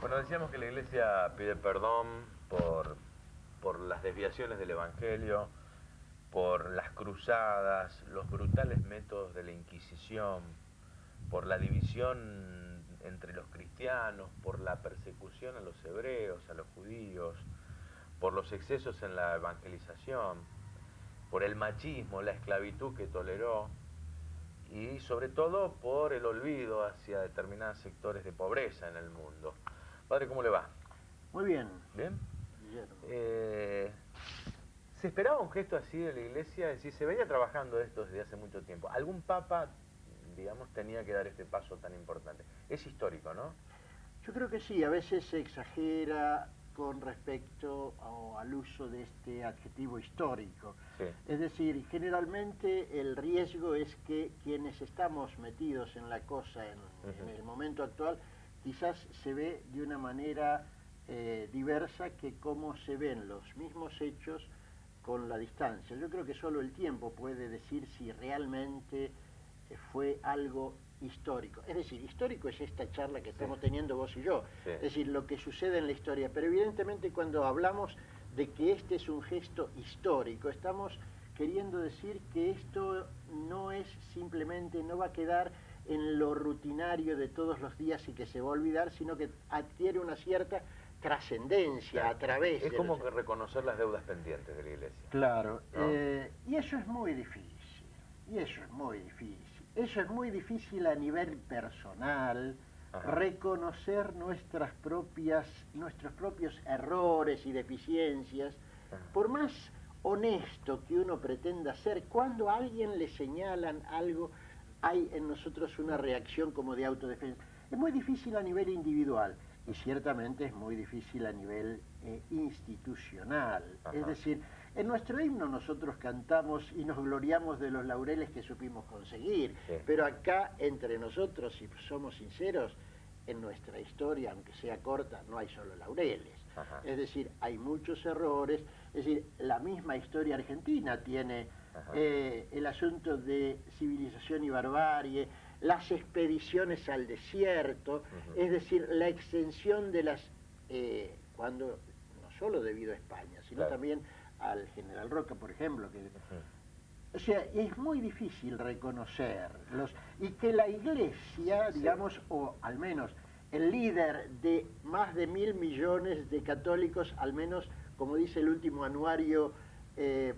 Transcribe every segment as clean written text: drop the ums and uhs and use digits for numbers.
Bueno, decíamos que la Iglesia pide perdón por las desviaciones del Evangelio, por las cruzadas, los brutales métodos de la Inquisición, por la división entre los cristianos, por la persecución a los hebreos, a los judíos, por los excesos en la evangelización, por el machismo, la esclavitud que toleró y sobre todo por el olvido hacia determinados sectores de pobreza en el mundo. Padre, ¿cómo le va? Muy bien, ¿Bien? Guillermo. ¿Se esperaba un gesto así de la Iglesia? Es decir, se venía trabajando esto desde hace mucho tiempo. ¿Algún papa, digamos, tenía que dar este paso tan importante? Es histórico, ¿no? Yo creo que sí, a veces se exagera con respecto al uso de este adjetivo histórico. Sí. Es decir, generalmente el riesgo es que quienes estamos metidos en la cosa en el momento actual, quizás se ve de una manera diversa que cómo se ven los mismos hechos con la distancia. Yo creo que solo el tiempo puede decir si realmente fue algo histórico. Es decir, histórico es esta charla que estamos teniendo vos y yo. Sí. Es decir, lo que sucede en la historia. Pero evidentemente cuando hablamos de que este es un gesto histórico, estamos queriendo decir que esto no es simplemente, no va a quedar en lo rutinario de todos los días y que se va a olvidar, sino que adquiere una cierta trascendencia a través Es de como los... que reconocer las deudas pendientes de la Iglesia. Claro, ¿no? Y eso es muy difícil, y eso es muy difícil. Eso es muy difícil a nivel personal, Ajá. reconocer nuestros propios errores y deficiencias, por más honesto que uno pretenda ser, cuando a alguien le señalan algo, hay en nosotros una reacción como de autodefensa. Es muy difícil a nivel individual y ciertamente es muy difícil a nivel institucional. Ajá. Es decir, en nuestro himno nosotros cantamos y nos gloriamos de los laureles que supimos conseguir, Sí. pero acá entre nosotros, si somos sinceros, en nuestra historia, aunque sea corta, no hay solo laureles. Ajá. Es decir, hay muchos errores. Es decir, la misma historia argentina tiene el asunto de civilización y barbarie, las expediciones al desierto, es decir, la extensión de las... cuando no solo debido a España, sino claro. también al general Roca, por ejemplo, que... O sea, es muy difícil reconocerlos y que la Iglesia, digamos, o al menos el líder de más de 1.000 millones de católicos, al menos, como dice el último anuario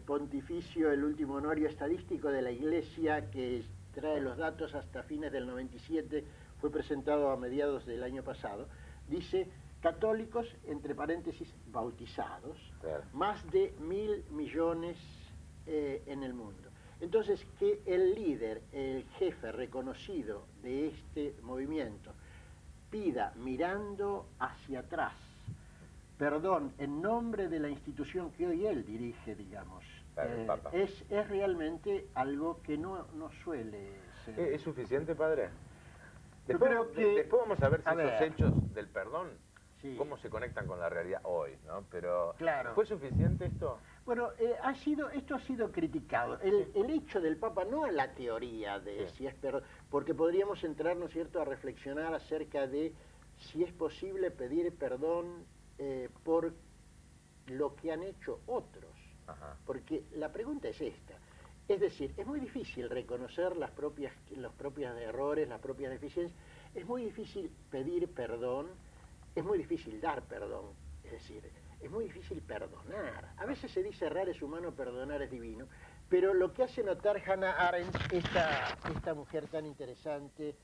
pontificio, el último anuario estadístico de la Iglesia, que trae los datos hasta fines del 97, fue presentado a mediados del año pasado, dice católicos, entre paréntesis, bautizados, claro. más de 1.000 millones en el mundo. Entonces, que el líder, el jefe reconocido de este movimiento, pida mirando hacia atrás, perdón, en nombre de la institución que hoy él dirige, digamos, es realmente algo que no suele ser. ¿Es suficiente, padre? Yo Después, creo que... después vamos a ver si esos ver, hechos del perdón, sí, cómo se conectan con la realidad hoy, ¿no? Pero, claro. ¿fue suficiente esto? Bueno, esto ha sido criticado. El hecho del Papa, no a la teoría de si es perdón, porque podríamos entrar, ¿no es cierto?, a reflexionar acerca de si es posible pedir perdón por lo que han hecho otros. Ajá. Porque la pregunta es esta. Es decir, es muy difícil reconocer los propios errores, las propias deficiencias. Es muy difícil pedir perdón, es muy difícil dar perdón. Es decir, es muy difícil perdonar. A veces se dice errar es humano, perdonar es divino, pero lo que hace notar Hannah Arendt, esta mujer tan interesante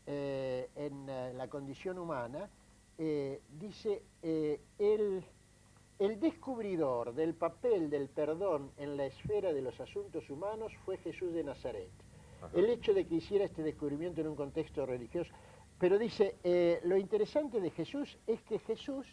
en la condición humana, dice, el descubridor del papel del perdón en la esfera de los asuntos humanos fue Jesús de Nazaret. Ajá. El hecho de que hiciera este descubrimiento en un contexto religioso, pero dice, lo interesante de Jesús es que Jesús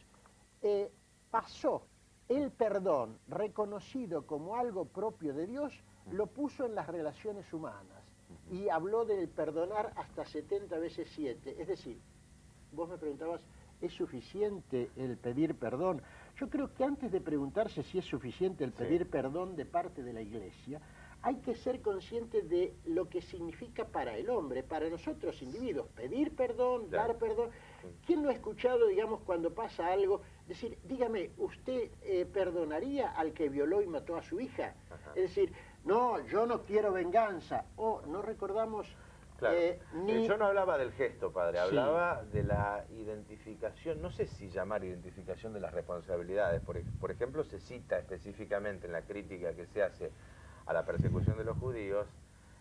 pasó el perdón reconocido como algo propio de Dios, lo puso en las relaciones humanas y habló del perdonar hasta 70 veces 7. Es decir, vos me preguntabas, ¿es suficiente el pedir perdón? Yo creo que antes de preguntarse si es suficiente el pedir perdón de parte de la Iglesia, hay que ser consciente de lo que significa para el hombre, para nosotros individuos, pedir perdón, Claro. dar perdón. ¿Quién no ha escuchado, digamos, cuando pasa algo, decir, dígame, ¿usted perdonaría al que violó y mató a su hija? Ajá. Es decir, no, yo no quiero venganza, o no recordamos Claro. ni... Yo no hablaba del gesto, padre, Sí. hablaba de la identificación, no sé si llamar identificación de las responsabilidades. Por ejemplo, se cita específicamente en la crítica que se hace a la persecución de los judíos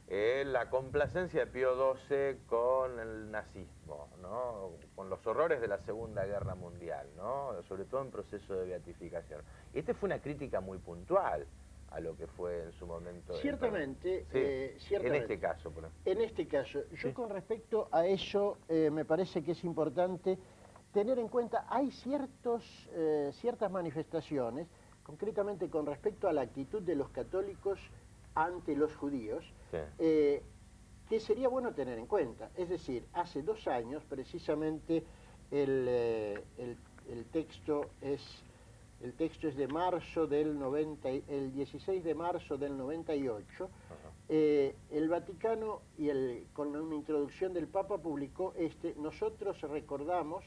la complacencia de Pío XII con el nazismo, ¿no? Con los horrores de la Segunda Guerra Mundial, ¿no? Sobre todo en proceso de beatificación. Y esta fue una crítica muy puntual a lo que fue en su momento. Ciertamente, Sí, ciertamente. en este caso. Por ejemplo. En este caso, yo Sí. con respecto a eso, me parece que es importante tener en cuenta, hay ciertas manifestaciones, concretamente con respecto a la actitud de los católicos ante los judíos, Sí. que sería bueno tener en cuenta. Es decir, hace 2 años, precisamente, el texto es de marzo del 90, el 16 de marzo del 98, el Vaticano, con una introducción del Papa, publicó nosotros recordamos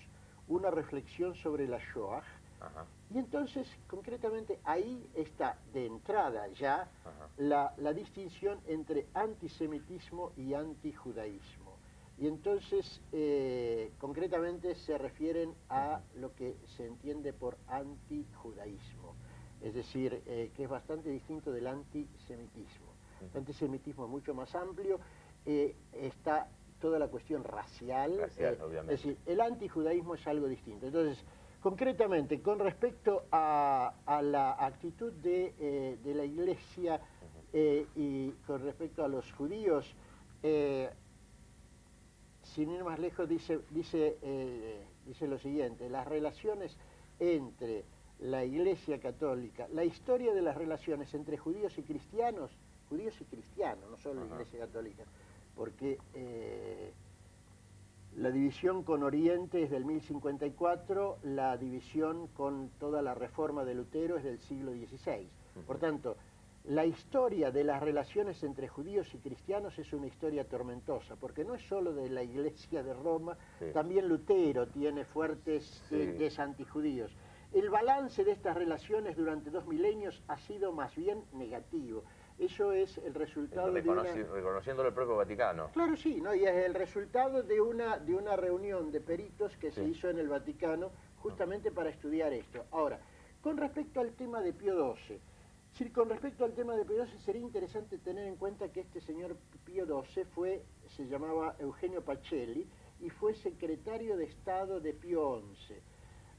una reflexión sobre la Shoah. Ajá. Y entonces, concretamente, ahí está de entrada ya la distinción entre antisemitismo y antijudaísmo. Y entonces, concretamente, se refieren a lo que se entiende por antijudaísmo. Es decir, que es bastante distinto del antisemitismo. El antisemitismo es mucho más amplio, está toda la cuestión racial, obviamente. Es decir, el antijudaísmo es algo distinto. Entonces, concretamente, con respecto a la actitud de la Iglesia y con respecto a los judíos, sin ir más lejos, dice lo siguiente: las relaciones entre la Iglesia Católica, la historia de las relaciones entre judíos y cristianos, no solo la Iglesia Católica, porque la división con Oriente es del 1054, la división con toda la reforma de Lutero es del siglo XVI. Por tanto, la historia de las relaciones entre judíos y cristianos es una historia tormentosa, porque no es solo de la Iglesia de Roma, también Lutero tiene fuertes tintes antijudíos. El balance de estas relaciones durante 2 milenios ha sido más bien negativo. Eso es el resultado reconociéndolo el propio Vaticano. Claro, sí, ¿no? Y es el resultado de una reunión de peritos que se hizo en el Vaticano justamente para estudiar esto. Ahora, con respecto al tema de Pío XII, sería interesante tener en cuenta que este señor Pío XII se llamaba Eugenio Pacelli y fue secretario de Estado de Pío XI.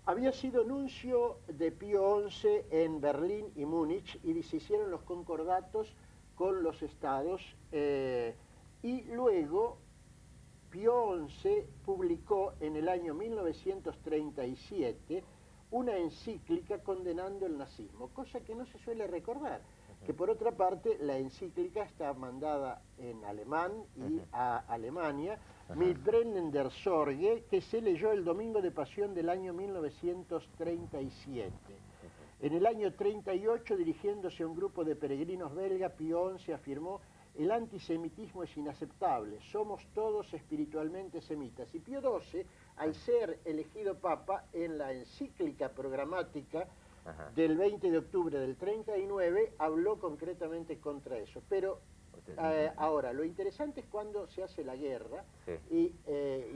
Había sido nuncio de Pío XI en Berlín y Múnich y se hicieron los concordatos con los estados y luego Pío XI publicó en el año 1937 una encíclica condenando el nazismo, cosa que no se suele recordar, que por otra parte la encíclica está mandada en alemán y a Alemania, Mit brennender Sorge, que se leyó el Domingo de Pasión del año 1937. En el año 38, dirigiéndose a un grupo de peregrinos belga, Pío XI afirmó: el antisemitismo es inaceptable, somos todos espiritualmente semitas. Y Pío XII, al ser elegido papa, en la encíclica programática del 20 de octubre del 39, habló concretamente contra eso. Pero ahora, lo interesante es cuando se hace la guerra.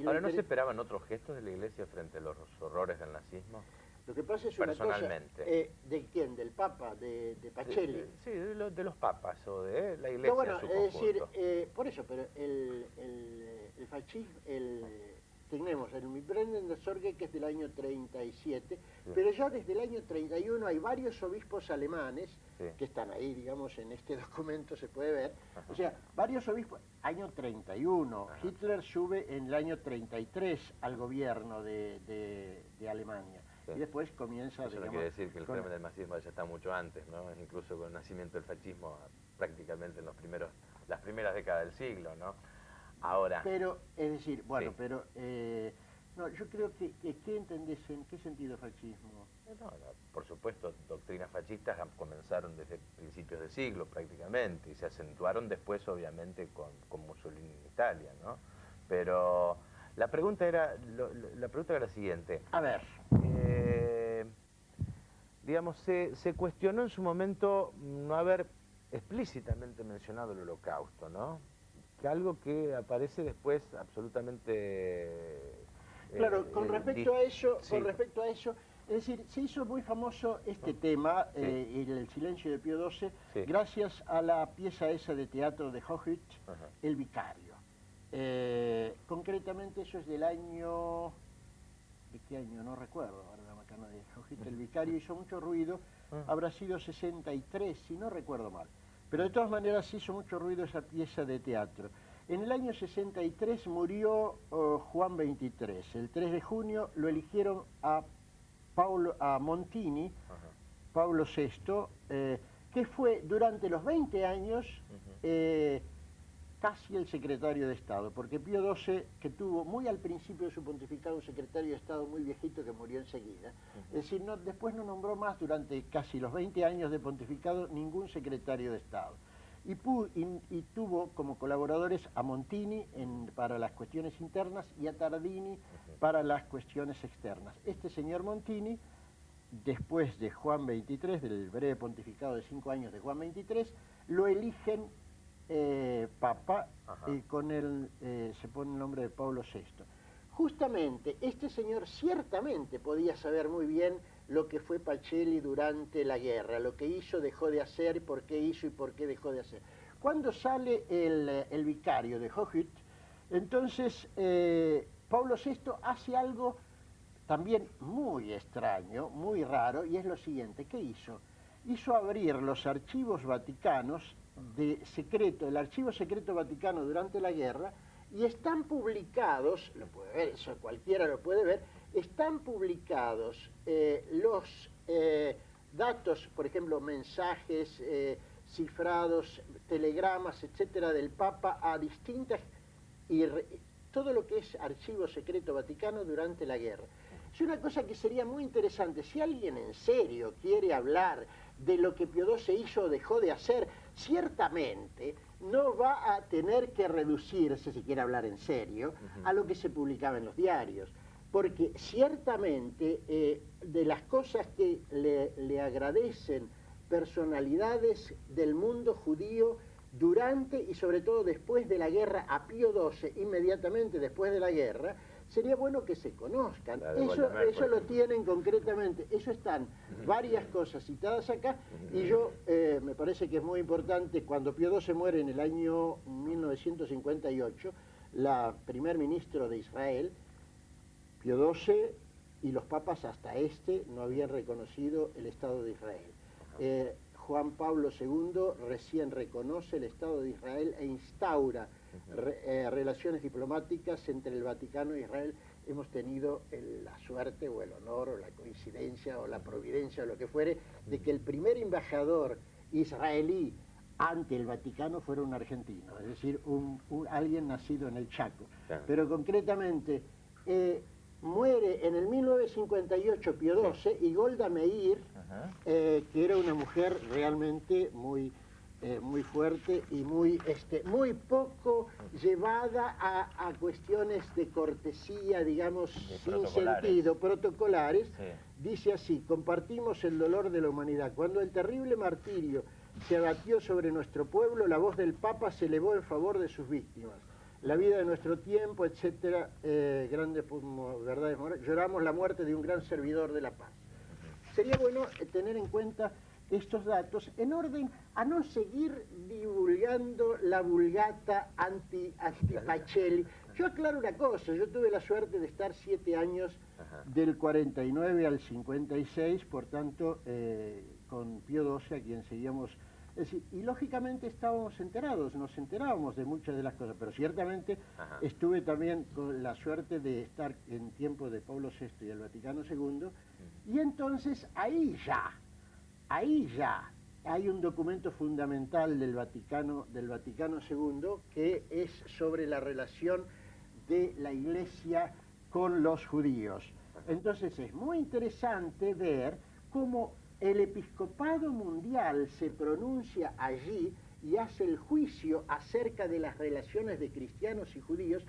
Ahora, ¿no se esperaban otros gestos de la Iglesia frente a los horrores del nazismo? Lo que pasa es una cosa, ¿de quién? ¿Del Papa? ¿De Pacelli? Sí, de los papas o de la Iglesia. No, bueno, en su es conjunto. decir, por eso, pero el fascismo, tenemos el Mit brennender Sorge, que es del año 37, pero ya desde el año 31 hay varios obispos alemanes que están ahí, digamos, en este documento se puede ver. O sea, varios obispos, año 31, Hitler sube en el año 33 al gobierno de Alemania. Y después comienza, Eso no quiere decir que el germen del nazismo ya está mucho antes, ¿no? Incluso con el nacimiento del fascismo prácticamente en las primeras décadas del siglo, ¿no? Ahora... Pero, es decir, bueno, pero No, yo creo que ¿qué entendés en qué sentido fascismo? Por supuesto, doctrinas fascistas comenzaron desde principios de siglo prácticamente y se acentuaron después obviamente con Mussolini en Italia, ¿no? Pero la pregunta era, la pregunta era la siguiente. A ver. Digamos, se cuestionó en su momento no haber explícitamente mencionado el Holocausto, ¿no? Que algo que aparece después absolutamente... Claro, con respecto a eso, sí. es decir, se hizo muy famoso este tema, Sí. el silencio de Pío XII, Sí. gracias a la pieza esa de teatro de Hochhuth, El Vicario. Concretamente eso es del año... ¿De qué año? No recuerdo, ahora la macana de Hochhuth. El Vicario hizo mucho ruido, habrá sido 63, si no recuerdo mal. Pero de todas maneras hizo mucho ruido esa pieza de teatro. En el año 63 murió Juan XXIII. El 3 de junio lo eligieron a Montini, Pablo VI, que fue durante los 20 años casi el secretario de Estado, porque Pío XII, que tuvo muy al principio de su pontificado un secretario de Estado muy viejito que murió enseguida, es decir, después no nombró más durante casi los 20 años de pontificado ningún secretario de Estado. Y tuvo como colaboradores a Montini para las cuestiones internas y a Tardini para las cuestiones externas. Este señor Montini, después de Juan XXIII, del breve pontificado de 5 años de Juan XXIII, lo eligen papa y con él se pone el nombre de Pablo VI. Justamente, este señor ciertamente podía saber muy bien lo que fue Pacelli durante la guerra, lo que hizo, dejó de hacer, por qué hizo y por qué dejó de hacer. Cuando sale el Vicario de Hochhuth, entonces Pablo VI hace algo también muy extraño, muy raro, y es lo siguiente. ¿Qué hizo? Hizo abrir los archivos vaticanos de secreto, el archivo secreto vaticano durante la guerra, y están publicados, lo puede ver, eso cualquiera lo puede ver, están publicados los datos, por ejemplo, mensajes cifrados, telegramas, etcétera, del Papa a distintas, todo lo que es archivo secreto vaticano durante la guerra. Es una cosa que sería muy interesante. Si alguien en serio quiere hablar de lo que Pío XII hizo o dejó de hacer, ciertamente no va a tener que reducirse, si quiere hablar en serio, a lo que se publicaba en los diarios. Porque ciertamente de las cosas que le agradecen personalidades del mundo judío durante y sobre todo después de la guerra a Pío XII, inmediatamente después de la guerra, sería bueno que se conozcan. Eso lo tienen concretamente, eso están varias cosas citadas acá, y yo me parece que es muy importante, cuando Pío XII muere en el año 1958, la primer ministro de Israel, Pío XII y los papas hasta no habían reconocido el Estado de Israel. Juan Pablo II recién reconoce el Estado de Israel e instaura relaciones diplomáticas entre el Vaticano e Israel. Hemos tenido la suerte o el honor o la coincidencia o la providencia o lo que fuere de que el primer embajador israelí ante el Vaticano fuera un argentino, es decir, alguien nacido en el Chaco. Claro. Pero concretamente muere en el 1958 Pío XII y Golda Meir, que era una mujer realmente muy fuerte y muy poco llevada a cuestiones de cortesía, digamos, sin sentido, protocolares, dice así: compartimos el dolor de la humanidad. Cuando el terrible martirio se abatió sobre nuestro pueblo, la voz del Papa se elevó en favor de sus víctimas. La vida de nuestro tiempo, etcétera, grandes verdades morales, lloramos la muerte de un gran servidor de la paz. Sería bueno tener en cuenta estos datos en orden a no seguir divulgando la vulgata anti-Pacelli. Yo aclaro una cosa, yo tuve la suerte de estar 7 años del 49 al 56, por tanto, con Pío XII, a quien seguíamos. Es decir, y lógicamente estábamos enterados, nos enterábamos de muchas de las cosas, pero ciertamente estuve también con la suerte de estar en tiempo de Pablo VI y el Vaticano II, y entonces ahí ya hay un documento fundamental del Vaticano II que es sobre la relación de la Iglesia con los judíos. Entonces es muy interesante ver cómo el episcopado mundial se pronuncia allí y hace el juicio acerca de las relaciones de cristianos y judíos,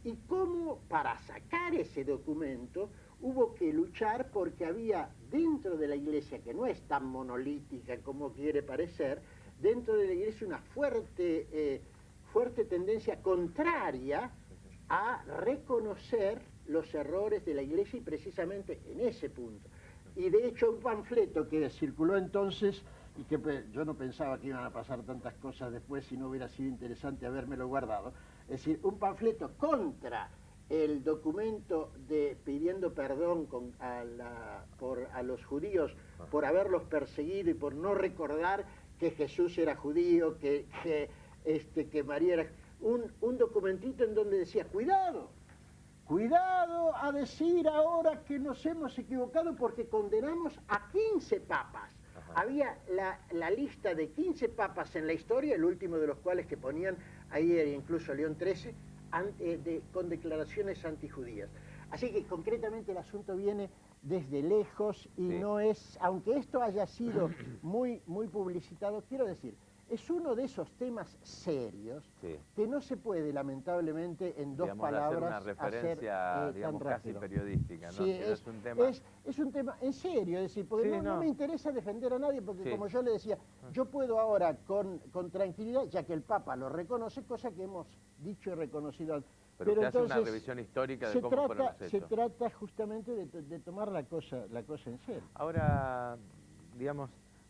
y cómo para sacar ese documento hubo que luchar porque había dentro de la iglesia, que no es tan monolítica como quiere parecer, dentro de la iglesia una fuerte tendencia contraria a reconocer los errores de la iglesia, y precisamente en ese punto. Y de hecho un panfleto que circuló entonces, y que yo no pensaba que iban a pasar tantas cosas después si no hubiera sido interesante habérmelo guardado, es decir, un panfleto contra el documento de pidiendo perdón a los judíos por haberlos perseguido y por no recordar que Jesús era judío, que María era... Un documentito en donde decía, cuidado a decir ahora que nos hemos equivocado porque condenamos a 15 papas. Ajá. Había la lista de 15 papas en la historia, el último de los cuales que ponían ahí era incluso León XIII, con declaraciones antijudías. Así que concretamente el asunto viene desde lejos y sí, no es, aunque esto haya sido muy publicitado, quiero decir, es uno de esos temas serios, sí, que no se puede, lamentablemente, en dos palabras hacer una referencia, digamos, casi periodística, ¿no? Sí, es un tema en serio, es decir, porque sí, no me interesa defender a nadie, porque sí, como yo le decía, yo puedo ahora con tranquilidad, ya que el Papa lo reconoce, cosa que hemos dicho y reconocido antes. Pero usted hace una revisión histórica de cómo fueron los hechos. Se trata justamente de tomar la cosa en serio. Ahora, digamos,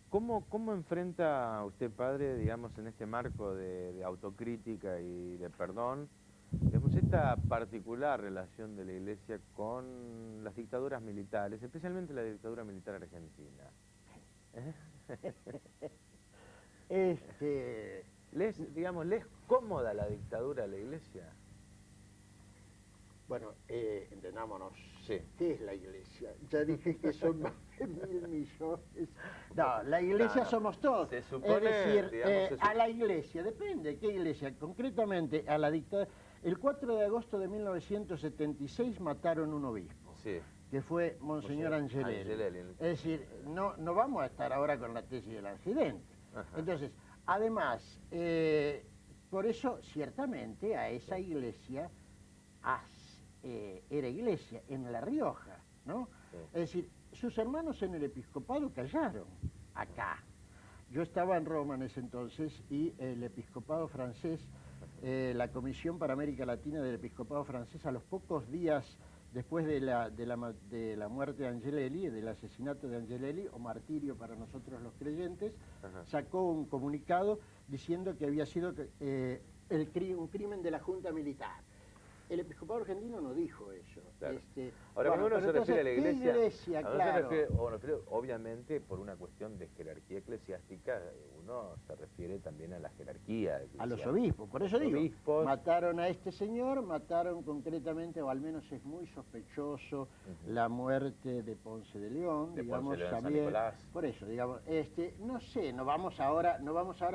¿Cómo enfrenta usted, padre, digamos, en este marco de autocrítica y de perdón, digamos, esta particular relación de la Iglesia con las dictaduras militares, especialmente la dictadura militar argentina? ¿Le es cómoda la dictadura a la Iglesia? Bueno, entendámonos, sí, ¿qué es la Iglesia? Ya dije que son más de 1.000 millones. No, la Iglesia somos todos. Se supone, es decir, digamos, a la Iglesia, depende, ¿qué Iglesia? Concretamente, a la dictadura. El 4 de agosto de 1976 mataron un obispo, sí, que fue Monseñor Angelelli. Es decir, no vamos a estar ahora con la tesis del accidente. Ajá. Entonces, además, por eso, ciertamente, a esa Iglesia era iglesia en La Rioja, ¿no? Sí. Es decir, sus hermanos en el episcopado callaron acá. Yo estaba en Roma en ese entonces y el episcopado francés, la Comisión para América Latina del episcopado francés, a los pocos días después de la muerte de Angelelli, del asesinato de Angelelli, o martirio para nosotros los creyentes, ajá, sacó un comunicado diciendo que había sido un crimen de la Junta Militar. El episcopado argentino no dijo eso. Claro. Ahora, cuando uno se refiere a la Iglesia, claro, se refiere, obviamente, por una cuestión de jerarquía eclesiástica, uno se refiere también a la jerarquía eclesiástica. A los obispos, por eso digo, mataron a este señor, mataron concretamente, o al menos es muy sospechoso, la muerte de Ponce de León, digamos, también. Por eso, digamos, no sé, no vamos ahora,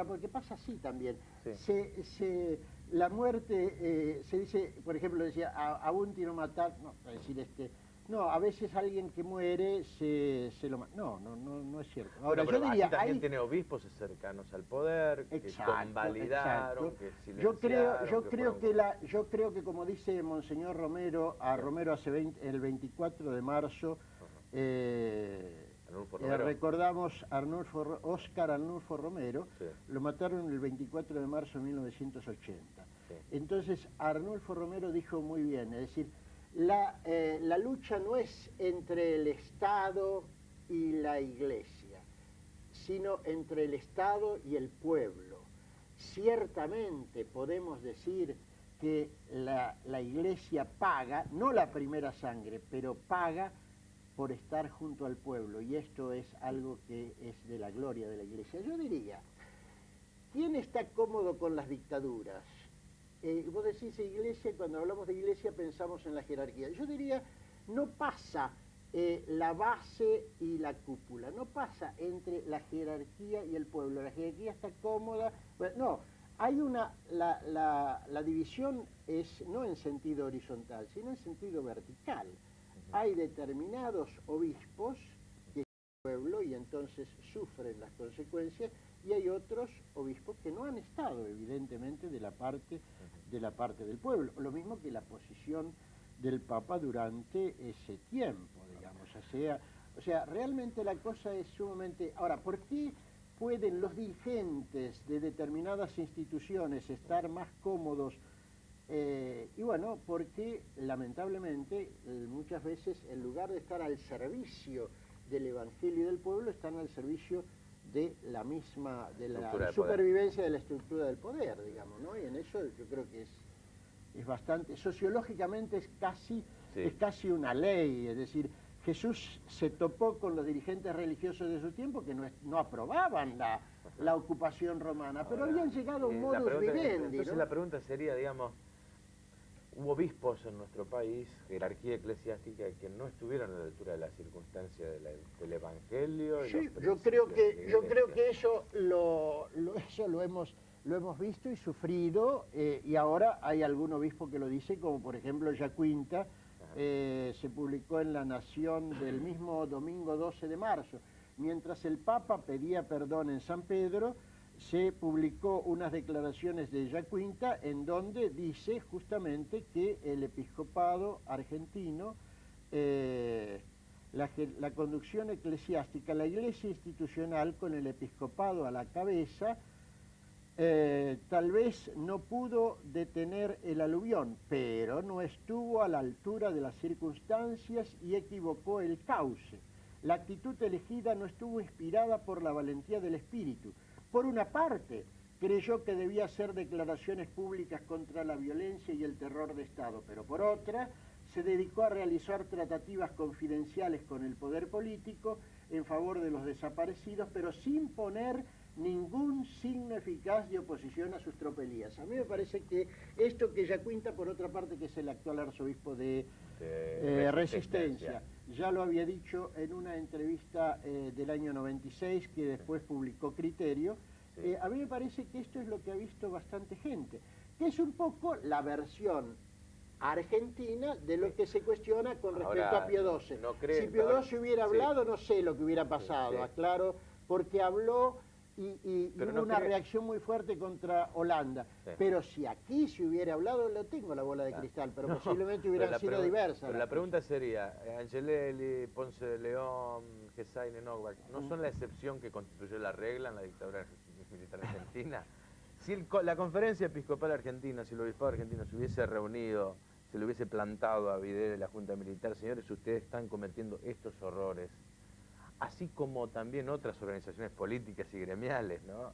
porque pasa así también. Sí. La muerte, se dice, por ejemplo, decía, a un tiro matar, no, es decir, no, a veces alguien que muere se lo mata. No es cierto. Ahora, bueno, yo diría, aquí también tiene obispos cercanos al poder, exacto, que convalidaron, que silenciaron. Yo creo que como dice Monseñor Romero, Romero el 24 de marzo, recordamos Óscar Arnulfo Romero, sí, lo mataron el 24 de marzo de 1980. Sí. Entonces Arnulfo Romero dijo muy bien, es decir, la lucha no es entre el Estado y la Iglesia, sino entre el Estado y el pueblo. Ciertamente podemos decir que la Iglesia paga, no la primera sangre, pero paga por estar junto al pueblo, y esto es algo que es de la gloria de la Iglesia. Yo diría, ¿quién está cómodo con las dictaduras? Vos decís Iglesia, cuando hablamos de Iglesia pensamos en la jerarquía. Yo diría, no pasa la base y la cúpula, no pasa entre la jerarquía y el pueblo. La jerarquía está cómoda, bueno, no, hay la división es no en sentido horizontal, sino en sentido vertical. Hay determinados obispos que pueblo y entonces sufren las consecuencias, y hay otros obispos que no han estado evidentemente de la parte del pueblo, lo mismo que la posición del Papa durante ese tiempo, digamos. O sea, realmente la cosa es sumamente... Ahora, ¿por qué pueden los dirigentes de determinadas instituciones estar más cómodos? Y bueno, porque lamentablemente muchas veces en lugar de estar al servicio del Evangelio y del pueblo, están al servicio de la misma, de la supervivencia de la estructura del poder, digamos, ¿no? Y en eso yo creo que es bastante, sociológicamente es casi una ley, es decir, Jesús se topó con los dirigentes religiosos de su tiempo que no aprobaban la ocupación romana, pero habían llegado a un modus vivendi, entonces ¿no? la pregunta sería, digamos, hubo obispos en nuestro país, jerarquía eclesiástica, que no estuvieron a la altura de las circunstancias del Evangelio. Sí, yo creo que eso lo hemos visto y sufrido, y ahora hay algún obispo que lo dice, como por ejemplo Yacuinta, se publicó en La Nación del mismo domingo 12 de marzo. Mientras el Papa pedía perdón en San Pedro, se publicó unas declaraciones de Yacuinta en donde dice justamente que el episcopado argentino, la conducción eclesiástica, la iglesia institucional con el episcopado a la cabeza, tal vez no pudo detener el aluvión, pero no estuvo a la altura de las circunstancias y equivocó el cauce. La actitud elegida no estuvo inspirada por la valentía del espíritu. Por una parte, creyó que debía hacer declaraciones públicas contra la violencia y el terror de Estado, pero por otra, se dedicó a realizar tratativas confidenciales con el poder político en favor de los desaparecidos, pero sin poner ningún signo eficaz de oposición a sus tropelías. A mí me parece que esto que Yacuinta, por otra parte, que es el actual arzobispo de Resistencia, ya lo había dicho en una entrevista del año 96, que después publicó Criterio, a mí me parece que esto es lo que ha visto bastante gente, que es un poco la versión argentina de lo que se cuestiona con respecto a Pío XII. Si Pío XII hubiera hablado, no sé lo que hubiera pasado, aclaro, porque habló y hubo una reacción muy fuerte contra Holanda. Pero si aquí se hubiera hablado, lo tengo la bola de cristal, pero posiblemente hubieran sido diversas. Pero la pregunta sería, Angelelli, Ponce de León, Gesaine, Novak, ¿no son la excepción que constituyó la regla en la dictadura militar argentina? Si la conferencia episcopal argentina, si el obispado argentino se hubiese reunido, se le hubiese plantado a Videla y la Junta Militar, señores, ustedes están cometiendo estos horrores, así como también otras organizaciones políticas y gremiales, ¿no?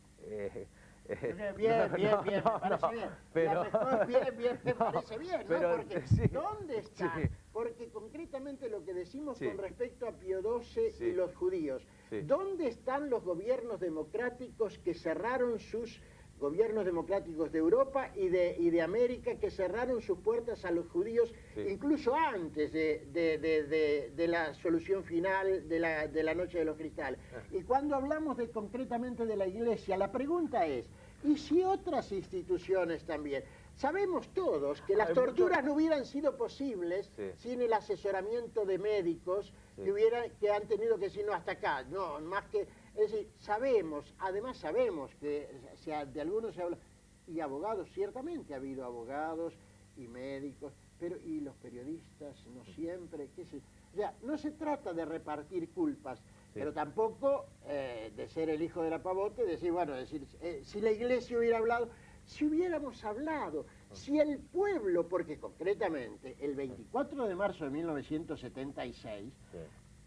Bien, me parece bien. Pero, me parece bien, ¿no? Porque ¿dónde está? Sí. Porque concretamente lo que decimos con respecto a Pío XII y los judíos, ¿dónde están los gobiernos democráticos que cerraron sus gobiernos democráticos de Europa y de América, que cerraron sus puertas a los judíos incluso antes de la solución final de la Noche de los Cristales? Y cuando hablamos concretamente de la Iglesia, la pregunta es, ¿y si otras instituciones también? Sabemos todos que las torturas no hubieran sido posibles sin el asesoramiento de médicos que han tenido que decir, no, hasta acá, no, más que... Es decir, además sabemos que de algunos se habla, y abogados, ciertamente ha habido abogados y médicos, pero y los periodistas no siempre, o sea, no se trata de repartir culpas, pero tampoco de ser el hijo de la pavote, decir, bueno, si la Iglesia hubiera hablado, si hubiéramos hablado, si el pueblo, porque concretamente el 24 de marzo de 1976,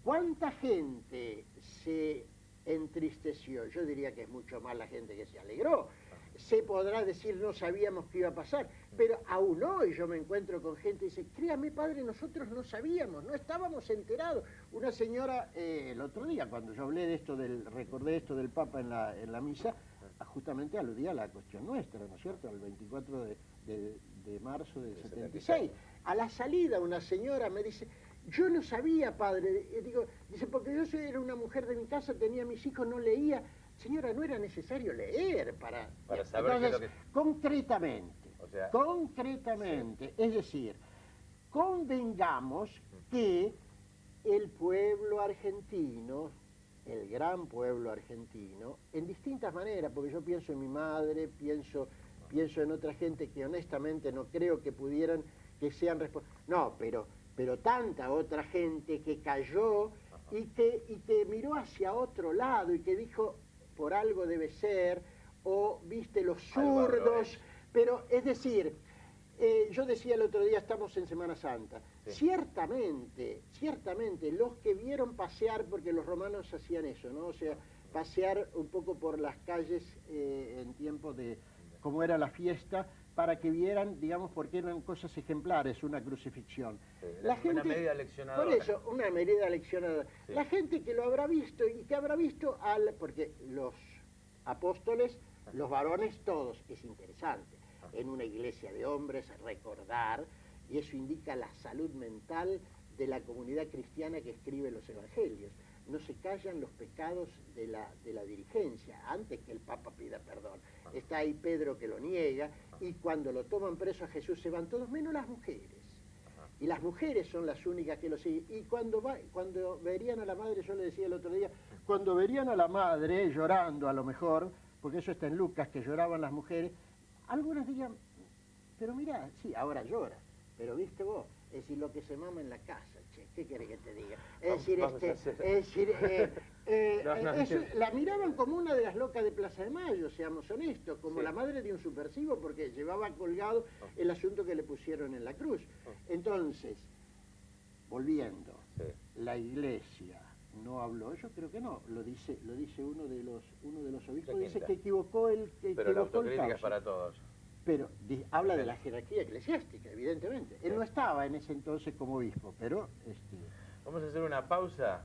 ¿cuánta gente se entristeció? Yo diría que es mucho más la gente que se alegró. Se podrá decir, no sabíamos qué iba a pasar, pero aún hoy yo me encuentro con gente que dice, créame padre, nosotros no sabíamos, no estábamos enterados. Una señora, el otro día, cuando yo hablé de esto, recordé esto del Papa en la misa, justamente aludía a la cuestión nuestra, ¿no es cierto?, al 24 de marzo del 76. A la salida una señora me dice, yo no sabía, padre, dice, porque yo era una mujer de mi casa, tenía mis hijos, no leía, Señora, no era necesario leer para saber qué es lo que... concretamente, O sea, concretamente, es decir, convengamos que el pueblo argentino, el gran pueblo argentino, en distintas maneras, porque yo pienso en mi madre, pienso en otra gente que honestamente no creo que pudieran, que sean responsables. No, pero tanta otra gente que cayó y que miró hacia otro lado y que dijo, por algo debe ser, o viste los zurdos, pero es decir, yo decía el otro día, estamos en Semana Santa, sí. Ciertamente, los que vieron pasear, porque los romanos hacían eso, ¿no? O sea, pasear un poco por las calles en tiempo de, como era la fiesta, para que vieran, digamos, porque eran cosas ejemplares, una crucifixión. Sí, una medida leccionadora. Por eso, una medida leccionadora. Sí. La gente que lo habrá visto y que habrá visto porque los apóstoles, los varones, todos, es interesante. En una iglesia de hombres, recordar, y eso indica la salud mental de la comunidad cristiana que escribe los evangelios. No se callan los pecados de la dirigencia, antes que el Papa pida perdón. Está ahí Pedro que lo niega, y cuando lo toman preso a Jesús se van todos, menos las mujeres. Y las mujeres son las únicas que lo siguen. Y cuando verían a la madre, yo le decía el otro día, cuando verían a la madre llorando a lo mejor, porque eso está en Lucas, que lloraban las mujeres, algunas dirían, pero mirá, sí, ahora llora, pero viste vos, es decir, lo que se mama en la casa, che, ¿qué querés que te diga? La miraban como una de las locas de Plaza de Mayo, seamos honestos, como la madre de un subversivo, porque llevaba colgado el asunto que le pusieron en la cruz. Entonces, volviendo, la iglesia no habló, yo creo que no, lo dice uno de los obispos, dice que equivocó pero la autocrítica es para todos. Pero habla de la jerarquía eclesiástica, evidentemente. Él no estaba en ese entonces como obispo, pero... Vamos a hacer una pausa.